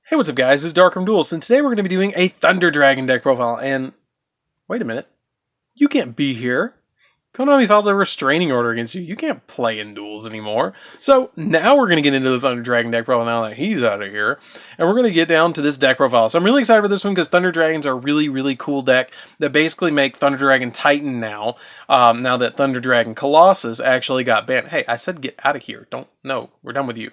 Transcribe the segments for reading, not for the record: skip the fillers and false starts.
Hey, what's up guys, this is DarkArmedDuelist, and today we're going to be doing a Thunder Dragon deck profile, and wait a minute, you can't be here. Konami filed a restraining order against you. You can't play in duels anymore. So now we're going to get into the Thunder Dragon deck profile now that he's out of here, and we're going to get down to this deck profile. So I'm really excited for this one because Thunder Dragons are a really cool deck that basically make Thunder Dragon Titan now, now that Thunder Dragon Colossus actually got banned. Hey, I said get out of here. No, we're done with you.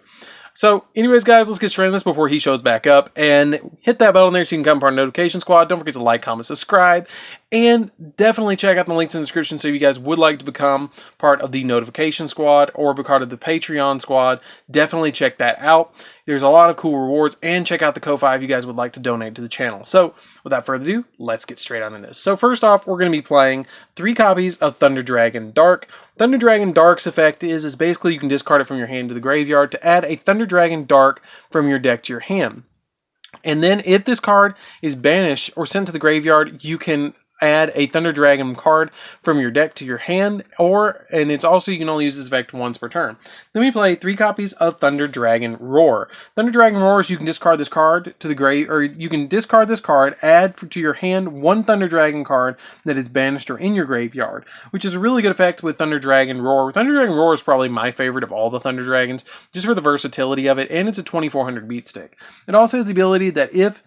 So, anyways, guys, let's get straight into this before he shows back up. And hit that bell there so you can become part of the notification squad. Don't forget to like, comment, subscribe. And definitely check out the links in the description so if you guys would like to become part of the notification squad or be part of the Patreon squad. Definitely check that out. There's a lot of cool rewards. And check out the Ko-Fi if you guys would like to donate to the channel. So, without further ado, let's get straight on into this. So, first off, we're going to be playing 3 copies of Thunder Dragon Dark. Thunder Dragon Dark's effect is basically you can discard it from your hand to the graveyard to add a Thunder Dragon Dark from your deck to your hand. And then if this card is banished or sent to the graveyard, you can add a Thunder Dragon card from your deck to your hand, and it's also you can only use this effect once per turn. Then we play 3 copies of Thunder Dragon Roar. Thunder Dragon Roar is you can discard this card to the grave, or you can discard this card, add to your hand 1 Thunder Dragon card that is banished or in your graveyard, which is a really good effect with Thunder Dragon Roar. Thunder Dragon Roar is probably my favorite of all the Thunder Dragons, just for the versatility of it, and it's a 2400 beat stick. It also has the ability that if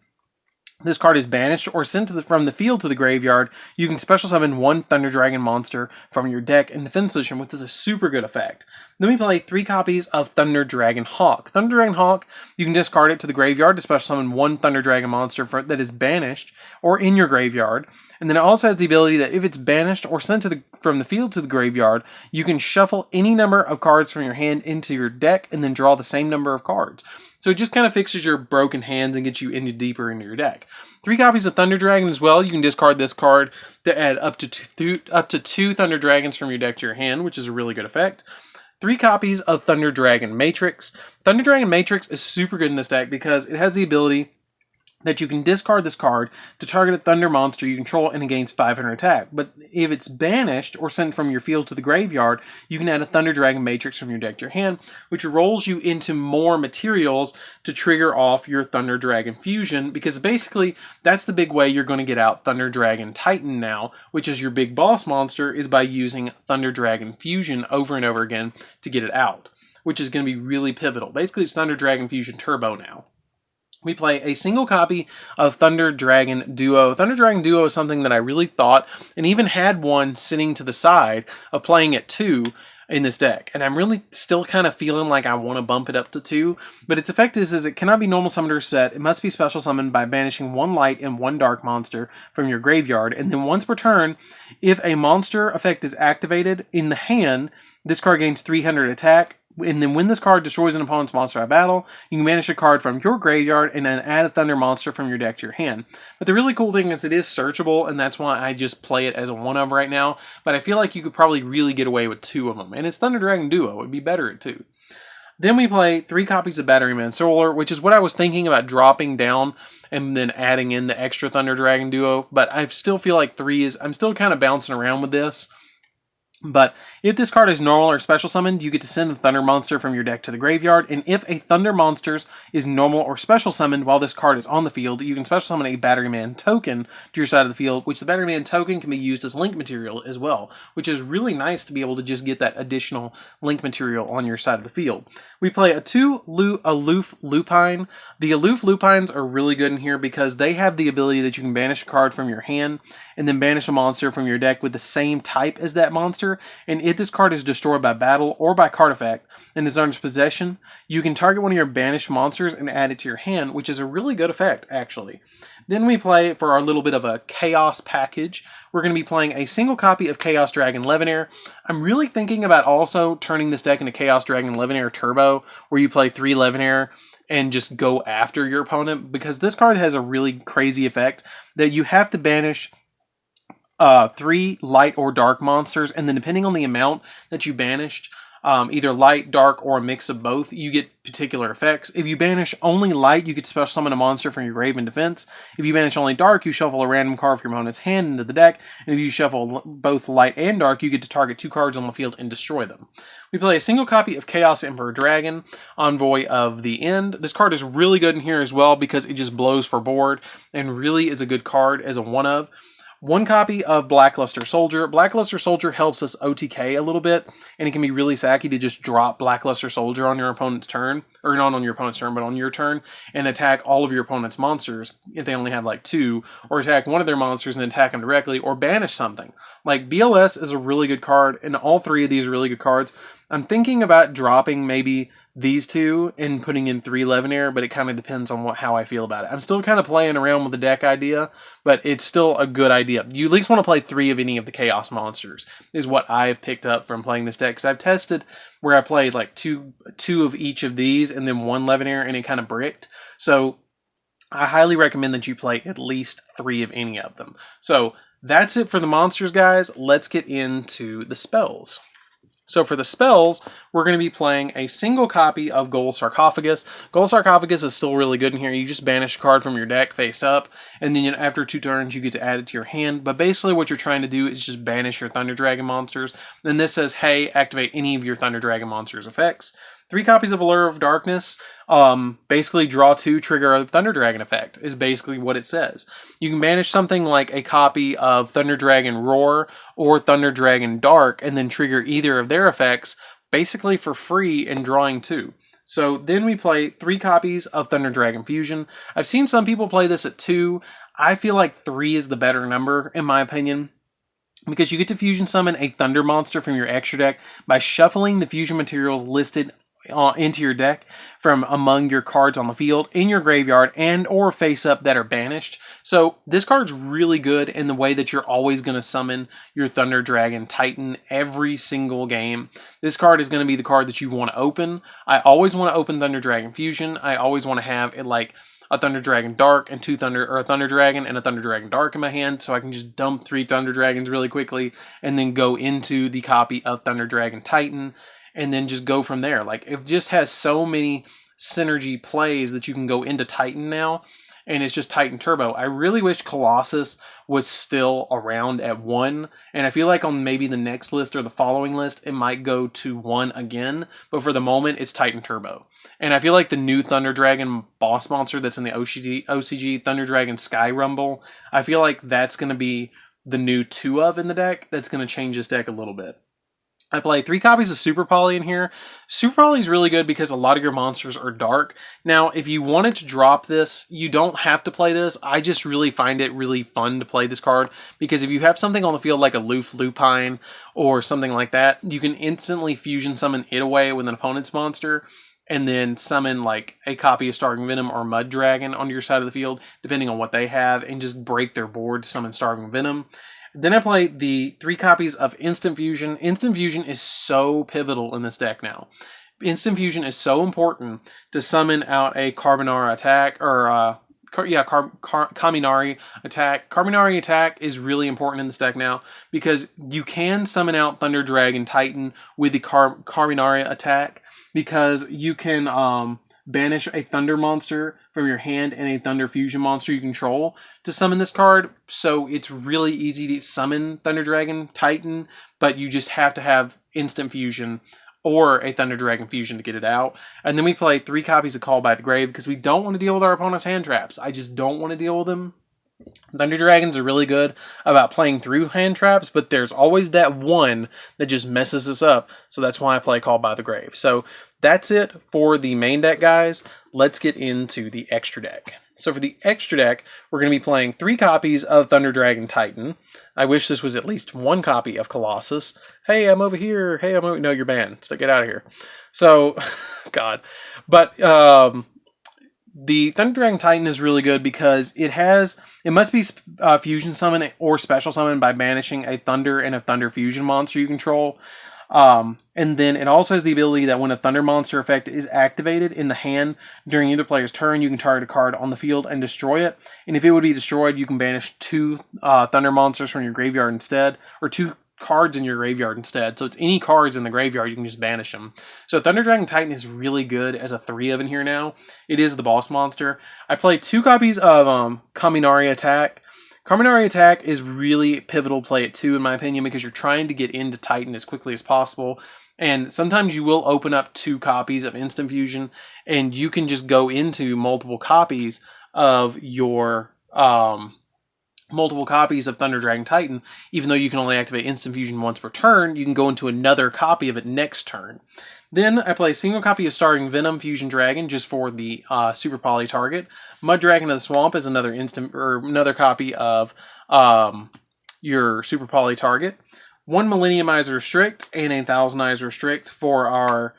this card is banished or sent from the field to the graveyard, you can special summon 1 Thunder Dragon monster from your deck in defense position, which is a super good effect. Then we play 3 copies of Thunder Dragon Hawk. Thunder Dragon Hawk, you can discard it to the graveyard to special summon 1 Thunder Dragon monster that is banished or in your graveyard. And then it also has the ability that if it's banished or sent from the field to the graveyard, you can shuffle any number of cards from your hand into your deck and then draw the same number of cards. So it just kind of fixes your broken hands and gets you deeper into your deck. 3 copies of Thunder Dragon as well. You can discard this card to add up to 2 Thunder Dragons from your deck to your hand, which is a really good effect. 3 copies of Thunder Dragon Matrix. Thunder Dragon Matrix is super good in this deck because it has the ability that you can discard this card to target a thunder monster you control and it gains 500 attack. But if it's banished or sent from your field to the graveyard, you can add a Thunder Dragon Matrix from your deck to your hand, which rolls you into more materials to trigger off your Thunder Dragon Fusion, because basically that's the big way you're going to get out Thunder Dragon Titan now, which is your big boss monster, is by using Thunder Dragon Fusion over and over again to get it out, which is going to be really pivotal. Basically, it's Thunder Dragon Fusion Turbo now. We play a single copy of Thunder Dragon Duo. Thunder Dragon Duo is something that I really thought, and even had one sitting to the side of playing at 2 in this deck. And I'm really still kind of feeling like I want to bump it up to 2. But its effect is it cannot be normal summoned or set. It must be special summoned by banishing 1 light and 1 dark monster from your graveyard. And then once per turn, if a monster effect is activated in the hand, this card gains 300 attack. And then when this card destroys an opponent's monster at battle, you can banish a card from your graveyard and then add a thunder monster from your deck to your hand. But the really cool thing is it is searchable, and that's why I just play it as a 1 of right now. But I feel like you could probably really get away with 2 of them. And it's Thunder Dragon Duo. It would be better at 2. Then we play 3 copies of Batteryman Solar, which is what I was thinking about dropping down and then adding in the extra Thunder Dragon Duo. But I still feel like 3 is... I'm still kind of bouncing around with this. But if this card is normal or special summoned, you get to send a Thunder monster from your deck to the graveyard. And if a Thunder monster is normal or special summoned while this card is on the field, you can special summon a Batteryman token to your side of the field, which the Batteryman token can be used as link material as well, which is really nice to be able to just get that additional link material on your side of the field. We play a 2 Aloof Lupine. The Aloof Lupines are really good in here because they have the ability that you can banish a card from your hand and then banish a monster from your deck with the same type as that monster. And if this card is destroyed by battle or by card effect and is under possession, you can target one of your banished monsters and add it to your hand, which is a really good effect, actually. Then we play for our little bit of a Chaos package. We're going to be playing a single copy of Chaos Dragon Levinair. I'm really thinking about also turning this deck into Chaos Dragon Levinair Turbo, where you play 3 Levinair and just go after your opponent, because this card has a really crazy effect that you have to banish 3 light or dark monsters, and then depending on the amount that you banished, either light, dark, or a mix of both, you get particular effects. If you banish only light, you get to special summon a monster from your grave in defense. If you banish only dark, you shuffle a random card from your opponent's hand into the deck. And if you shuffle both light and dark, you get to target 2 cards on the field and destroy them. We play a single copy of Chaos Emperor Dragon, Envoy of the End. This card is really good in here as well because it just blows for board and really is a good card as a one-of. 1 copy of Blackluster Soldier. Blackluster Soldier helps us OTK a little bit, and it can be really sacky to just drop Blackluster Soldier on your opponent's turn, or not on your opponent's turn, but on your turn, and attack all of your opponent's monsters if they only have like 2, or attack one of their monsters and then attack them directly, or banish something. Like, BLS is a really good card, and all 3 of these are really good cards. I'm thinking about dropping maybe these 2 and putting in 3 Levenair, but it kind of depends on how I feel about it. I'm still kind of playing around with the deck idea, but it's still a good idea. You at least want to play 3 of any of the Chaos monsters, is what I've picked up from playing this deck. Because I've tested where I played like two of each of these and then 1 Levenair, and it kind of bricked. So I highly recommend that you play at least 3 of any of them. So that's it for the monsters, guys. Let's get into the spells. So for the spells, we're going to be playing a single copy of Gold Sarcophagus. Gold Sarcophagus is still really good in here. You just banish a card from your deck face up, and then after 2 turns, you get to add it to your hand. But basically what you're trying to do is just banish your Thunder Dragon monsters. Then this says, hey, activate any of your Thunder Dragon monsters' effects. 3 copies of Allure of Darkness. Basically draw 2, trigger a Thunder Dragon effect, is basically what it says. You can banish something like a copy of Thunder Dragon Roar or Thunder Dragon Dark, and then trigger either of their effects, basically for free, and drawing 2. So then we play 3 copies of Thunder Dragon Fusion. I've seen some people play this at 2. I feel like 3 is the better number, in my opinion, because you get to fusion summon a Thunder monster from your extra deck by shuffling the fusion materials listed into your deck from among your cards on the field, in your graveyard, and or face up that are banished. So this card's really good in the way that you're always going to summon your Thunder Dragon Titan every single game. This card is going to be the card that you want to open. I always want to open Thunder Dragon Fusion. I always want to have it like a Thunder Dragon Dark and 2 Thunder, or a Thunder Dragon and a Thunder Dragon Dark in my hand, so I can just dump 3 Thunder Dragons really quickly and then go into the copy of Thunder Dragon Titan and then just go from there. Like, it just has so many synergy plays that you can go into Titan now, and it's just Titan Turbo. I really wish Colossus was still around at 1, and I feel like on maybe the next list or the following list, it might go to 1 again, but for the moment, it's Titan Turbo. And I feel like the new Thunder Dragon boss monster that's in the OCG Thunder Dragon Sky Rumble, I feel like that's going to be the new 2 of in the deck. That's going to change this deck a little bit. I play 3 copies of Super Poly in here. Super Poly is really good because a lot of your monsters are dark. Now, if you wanted to drop this, you don't have to play this. I just really find it really fun to play this card because if you have something on the field like a Lupine or something like that, you can instantly fusion summon it away with an opponent's monster and then summon like a copy of Starving Venom or Mud Dragon onto your side of the field, depending on what they have, and just break their board to summon Starving Venom. Then I play the 3 copies of Instant Fusion. Instant Fusion is so pivotal in this deck now. Instant Fusion is so important to summon out a Carbonara attack, or Kaminari attack. Kaminari attack is really important in this deck now because you can summon out Thunder Dragon Titan with the Kaminari attack because you can banish a Thunder monster from your hand and a Thunder Fusion monster you control to summon this card. So it's really easy to summon Thunder Dragon Titan, but you just have to have Instant Fusion or a Thunder Dragon Fusion to get it out. And then we play 3 copies of Call by the Grave because we don't want to deal with our opponent's hand traps. I just don't want to deal with them. Thunder Dragons are really good about playing through hand traps, but there's always that one that just messes us up. So that's why I play Call by the Grave. So that's it for the main deck, guys. Let's get into the extra deck. So for the extra deck, we're going to be playing 3 copies of Thunder Dragon Titan. I wish this was at least 1 copy of Colossus. Hey, I'm over here. Hey, I'm over... No, you're banned. So get out of here. So, God. But, the Thunder Dragon Titan is really good because it must be fusion summon or special summon by banishing a Thunder and a Thunder Fusion monster you control. And then it also has the ability that when a Thunder monster effect is activated in the hand during either player's turn, you can target a card on the field and destroy it. And if it would be destroyed, you can banish 2 Thunder monsters from your graveyard instead, or 2 cards in your graveyard instead. So it's any cards in the graveyard, you can just banish them. So Thunder Dragon Titan is really good as a 3 of in here now. It is the boss monster. I play 2 copies of Kaminari Attack. Kaminari Attack is really pivotal play at 2 in my opinion, because you're trying to get into Titan as quickly as possible. And sometimes you will open up 2 copies of Instant Fusion, and you can just go into multiple copies of your Thunder Dragon Titan. Even though you can only activate Instant Fusion once per turn, you can go into another copy of it next turn. Then I play a single copy of Starting Venom Fusion Dragon just for the Super Poly target. Mud Dragon of the Swamp is another copy of your Super Poly target. 1 Millenniumizer Restrict and a Thousandized Restrict for our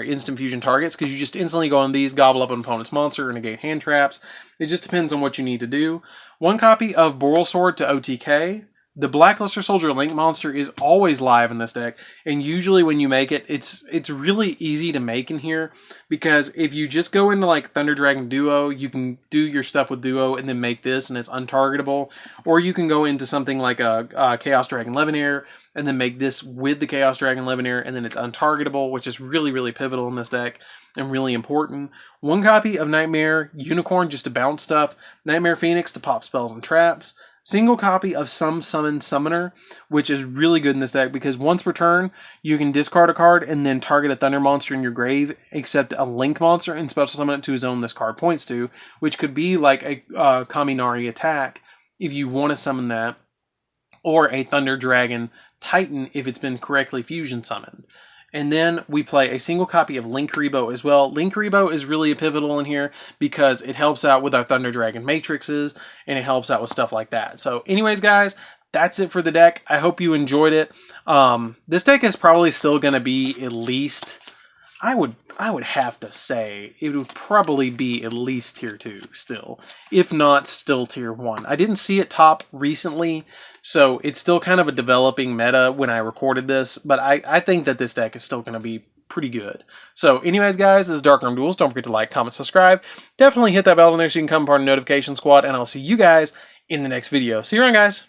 Instant Fusion targets, because you just instantly go on these, gobble up an opponent's monster, and negate hand traps. It just depends on what you need to do. 1 copy of Boral Sword to OTK. The Blackluster Soldier Link monster is always live in this deck, and usually when you make it, it's really easy to make in here, because if you just go into like Thunder Dragon Duo, you can do your stuff with Duo and then make this, and it's untargetable. Or you can go into something like a Chaos Dragon Levinair and then make this with the Chaos Dragon Levinair, and then it's untargetable, which is really, really pivotal in this deck and really important. 1 copy of Nightmare Unicorn just to bounce stuff. Nightmare Phoenix to pop spells and traps. Single copy of Some Summon Summoner, which is really good in this deck, because once per turn, you can discard a card and then target a Thunder monster in your grave, except a Link monster, and special summon it to a zone this card points to, which could be like a Kaminari Attack if you want to summon that, or a Thunder Dragon Titan if it's been correctly fusion summoned. And then we play a single copy of Linkuriboh as well. Linkuriboh is really a pivotal in here because it helps out with our Thunder Dragon Matrixes, and it helps out with stuff like that. So anyways, guys, that's it for the deck. I hope you enjoyed it. This deck is probably still going to be at least, I would have to say, it would probably be at least tier 2 still, if not still tier 1. I didn't see it top recently, so it's still kind of a developing meta when I recorded this, but I think that this deck is still going to be pretty good. So anyways, guys, this is DarkArmedDuelist. Don't forget to like, comment, subscribe. Definitely hit that bell down there so you can become part of the notification squad, and I'll see you guys in the next video. See you around, guys.